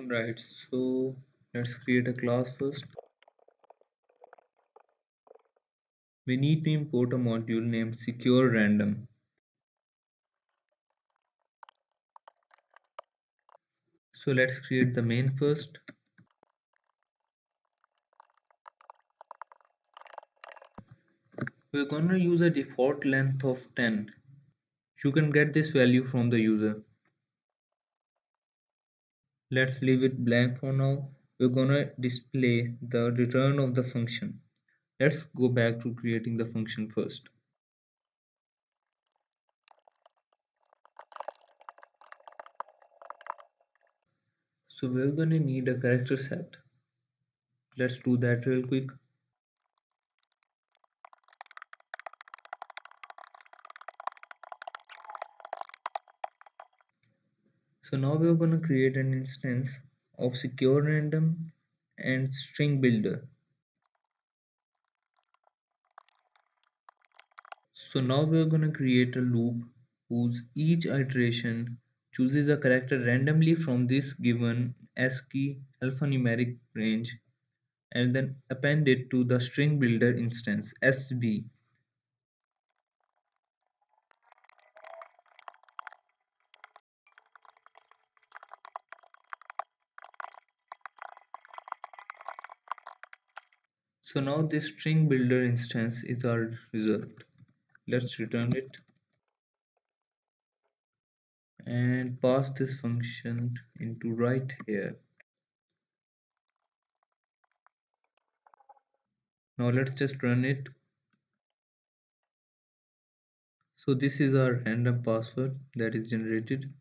Alright, so let's create a class first. We need to import a module named secure random. So let's create the main first. We're gonna use a default length of 10. You can get this value from the user. Let's leave it blank for now. We're gonna display the return of the function. Let's go back to creating the function first. So we're gonna need a character set. Let's do that real quick. So now we're gonna create an instance of secure random and string builder. So now we're gonna create a loop whose each iteration chooses a character randomly from this given ASCII alphanumeric range and then append it to the string builder instance SB. So now this string builder instance is our result. Let's return it and pass this function into right here. Now let's just run it. So this is our random password that is generated.